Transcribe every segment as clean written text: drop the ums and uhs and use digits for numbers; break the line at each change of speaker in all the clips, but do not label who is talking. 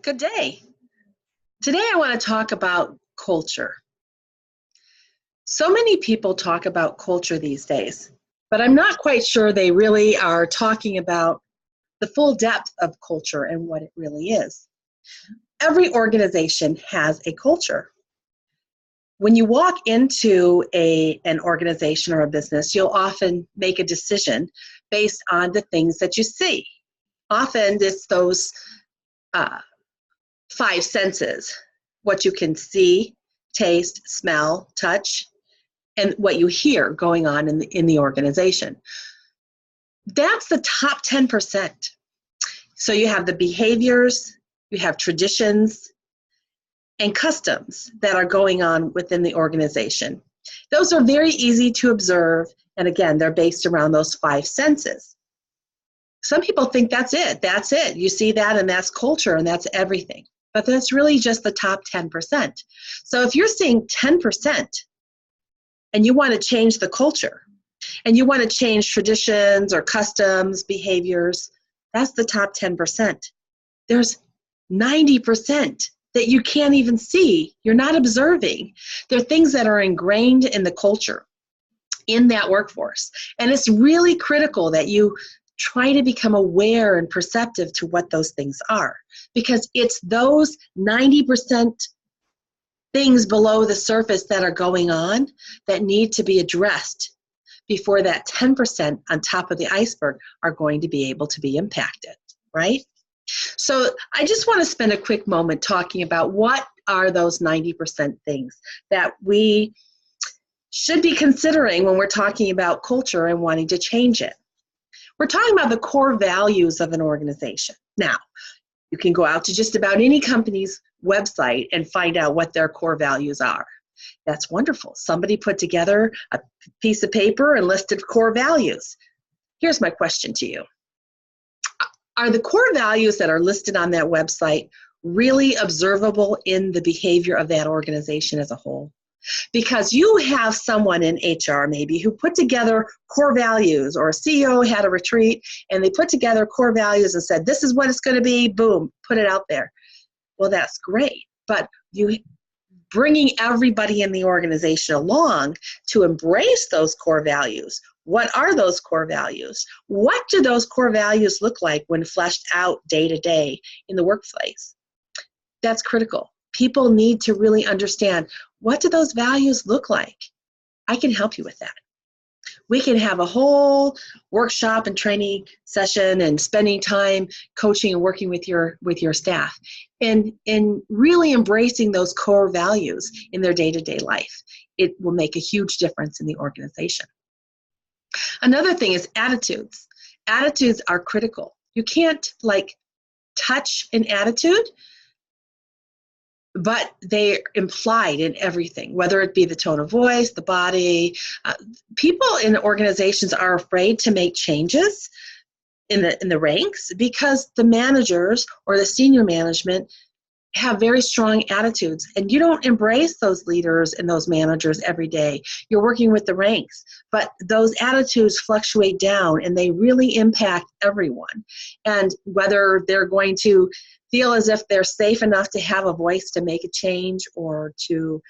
Good day. Today I want to talk about culture. So many people talk about culture these days, but I'm not quite sure they really are talking about the full depth of culture and what it really is. Every organization has a culture. When you walk into an organization or a business, you'll often make a decision based on the things that you see. Often it's those five senses: what you can see, taste, smell, touch, and what you hear going on in the organization. That's the top 10%. So you have the behaviors, you have traditions, and customs that are going on within the organization. Those are very easy to observe, and again, they're based around those five senses. Some people think that's it. You see that, and that's culture, and that's everything. But that's really just the top 10%. So if you're seeing 10% and you want to change the culture, and you want to change traditions or customs, behaviors, that's the top 10%. There's 90% that you can't even see. You're not observing. There are things that are ingrained in the culture, in that workforce. And it's really critical that you try to become aware and perceptive to what those things are, because it's those 90% things below the surface that are going on that need to be addressed before that 10% on top of the iceberg are going to be able to be impacted, right? So I just want to spend a quick moment talking about what are those 90% things that we should be considering when we're talking about culture and wanting to change it. We're talking about the core values of an organization. Now, you can go out to just about any company's website and find out what their core values are. That's wonderful. Somebody put together a piece of paper and listed core values. Here's my question to you. Are the core values that are listed on that website really observable in the behavior of that organization as a whole? Because you have someone in HR maybe who put together core values, or a CEO had a retreat and they put together core values and said, this is what it's going to be, boom, put it out there. Well, that's great, but you bringing everybody in the organization along to embrace those core values. What are those core values? What do those core values look like when fleshed out day to day in the workplace? That's critical. People need to really understand, what do those values look like? I can help you with that. We can have a whole workshop and training session and spending time coaching and working with your staff and really embracing those core values in their day-to-day life. It will make a huge difference in the organization. Another thing is attitudes. Attitudes are critical. You can't touch an attitude, but they're implied in everything, whether it be the tone of voice, the body. People in organizations are afraid to make changes in the ranks because the managers or the senior management have very strong attitudes, and you don't embrace those leaders and those managers every day. You're working with the ranks, but those attitudes fluctuate down and they really impact everyone. And whether they're going to feel as if they're safe enough to have a voice to make a change or to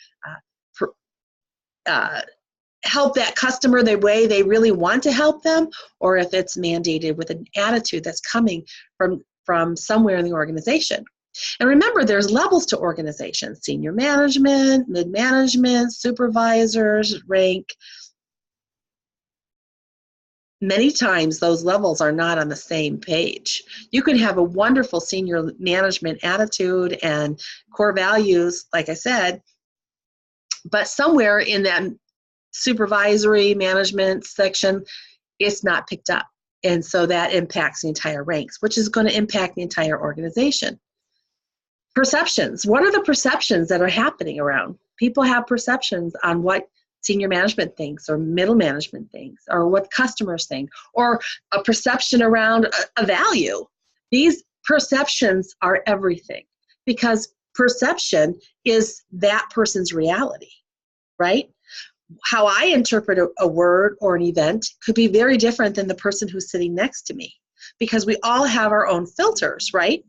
help that customer the way they really want to help them, or if it's mandated with an attitude that's coming from somewhere in the organization. And remember, there's levels to organizations: senior management, mid-management, supervisors, rank. Many times those levels are not on the same page. You could have a wonderful senior management attitude and core values, like I said, but somewhere in that supervisory management section, it's not picked up. And so that impacts the entire ranks, which is going to impact the entire organization. Perceptions. What are the perceptions that are happening around? People have perceptions on what senior management thinks, or middle management thinks, or what customers think, or a perception around a value. These perceptions are everything, because perception is that person's reality, right? How I interpret a word or an event could be very different than the person who's sitting next to me, because we all have our own filters, right?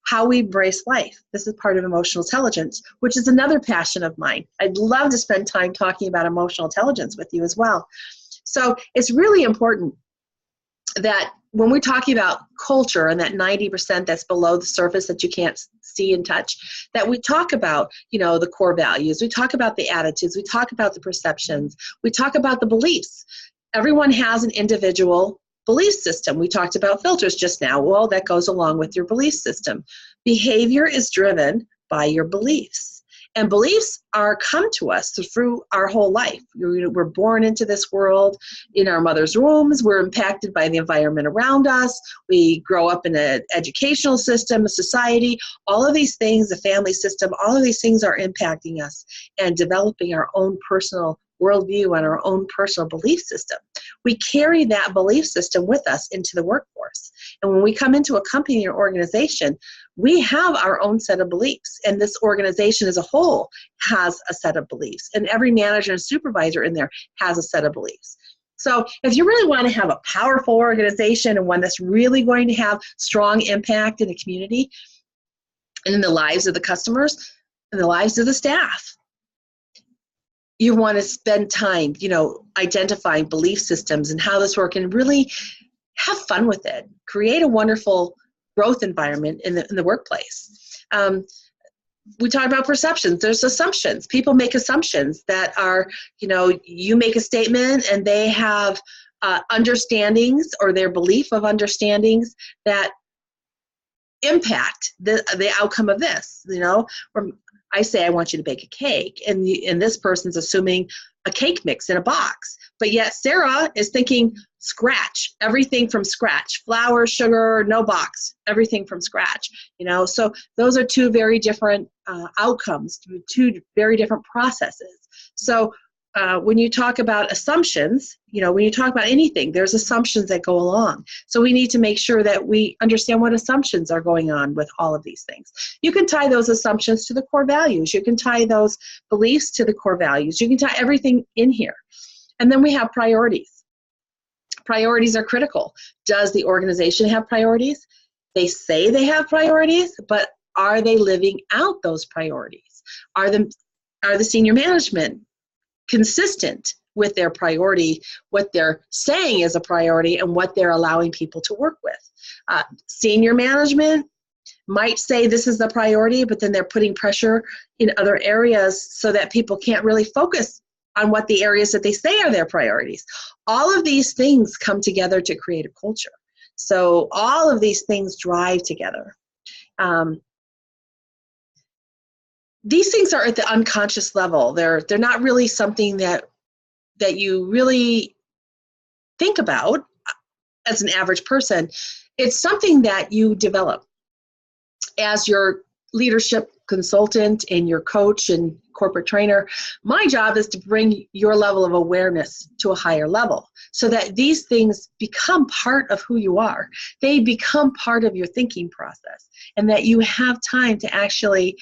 how we embrace life. This is part of emotional intelligence, which is another passion of mine. I'd love to spend time talking about emotional intelligence with you as well. So it's really important that when we're talking about culture and that 90% that's below the surface that you can't see and touch, that we talk about, the core values, we talk about the attitudes, we talk about the perceptions, we talk about the beliefs. Everyone has an individual belief system. We talked about filters just now. Well, that goes along with your belief system. Behavior is driven by your beliefs. And beliefs come to us through our whole life. We're born into this world in our mother's wombs. We're impacted by the environment around us. We grow up in an educational system, a society. All of these things, the family system, all of these things are impacting us and developing our own personal worldview and our own personal belief system. We carry that belief system with us into the workforce. And when we come into a company or organization, we have our own set of beliefs. And this organization as a whole has a set of beliefs. And every manager and supervisor in there has a set of beliefs. So if you really want to have a powerful organization and one that's really going to have strong impact in the community and in the lives of the customers and the lives of the staff, you want to spend time, identifying belief systems and how this works and really have fun with it. Create a wonderful growth environment in the workplace. We talk about perceptions. There's assumptions. People make assumptions that are, you make a statement and they have understandings or their belief of understandings that impact the outcome of this, Or I say, I want you to bake a cake, and this person's assuming a cake mix in a box. But yet Sarah is thinking scratch, everything from scratch, flour, sugar, no box, everything from scratch. So those are two very different outcomes, two very different processes. So when you talk about assumptions, when you talk about anything, there's assumptions that go along. So we need to make sure that we understand what assumptions are going on with all of these things. You can tie those assumptions to the core values. You can tie those beliefs to the core values. You can tie everything in here. And then we have priorities. Priorities are critical. Does the organization have priorities? They say they have priorities, but are they living out those priorities? Are the senior management consistent with their priority, what they're saying is a priority, and what they're allowing people to work with? Senior management might say this is the priority, but then they're putting pressure in other areas so that people can't really focus on what the areas that they say are their priorities. All of these things come together to create a culture. So all of these things drive together. These things are at the unconscious level. They're not really something that you really think about as an average person. It's something that you develop as your leadership consultant and your coach and corporate trainer. My job is to bring your level of awareness to a higher level so that these things become part of who you are. They become part of your thinking process, and that you have time to actually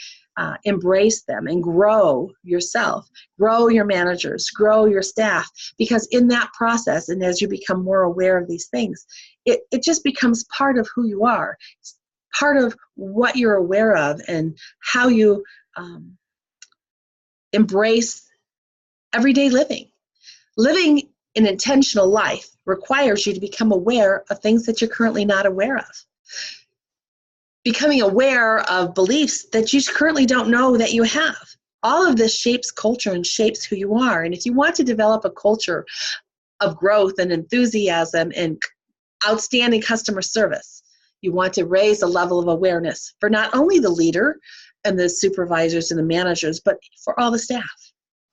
embrace them and grow yourself, grow your managers, grow your staff, because in that process, and as you become more aware of these things, it just becomes part of who you are. It's part of what you're aware of and how you embrace everyday living. Living an intentional life requires you to become aware of things that you're currently not aware of. Becoming aware of beliefs that you currently don't know that you have. All of this shapes culture and shapes who you are. And if you want to develop a culture of growth and enthusiasm and outstanding customer service, you want to raise a level of awareness for not only the leader and the supervisors and the managers, but for all the staff.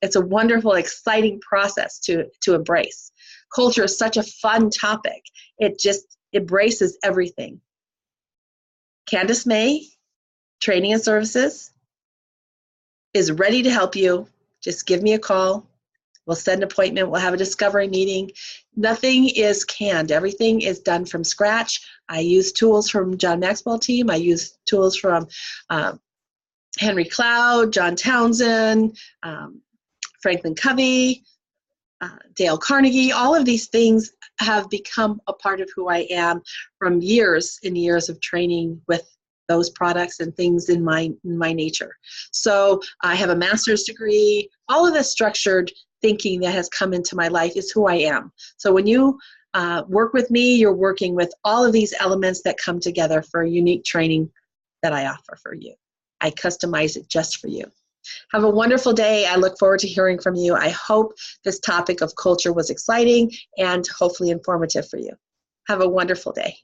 It's a wonderful, exciting process to embrace. Culture is such a fun topic. It just embraces everything. Candace May, Training and Services, is ready to help you. Just give me a call. We'll set an appointment. We'll have a discovery meeting. Nothing is canned. Everything is done from scratch. I use tools from John Maxwell team. I use tools from Henry Cloud, John Townsend, Franklin Covey, Dale Carnegie. All of these things have become a part of who I am from years and years of training with those products and things in my nature. So I have a master's degree. All of this structured thinking that has come into my life is who I am. So when you work with me, you're working with all of these elements that come together for a unique training that I offer for you. I customize it just for you. Have a wonderful day. I look forward to hearing from you. I hope this topic of culture was exciting and hopefully informative for you. Have a wonderful day.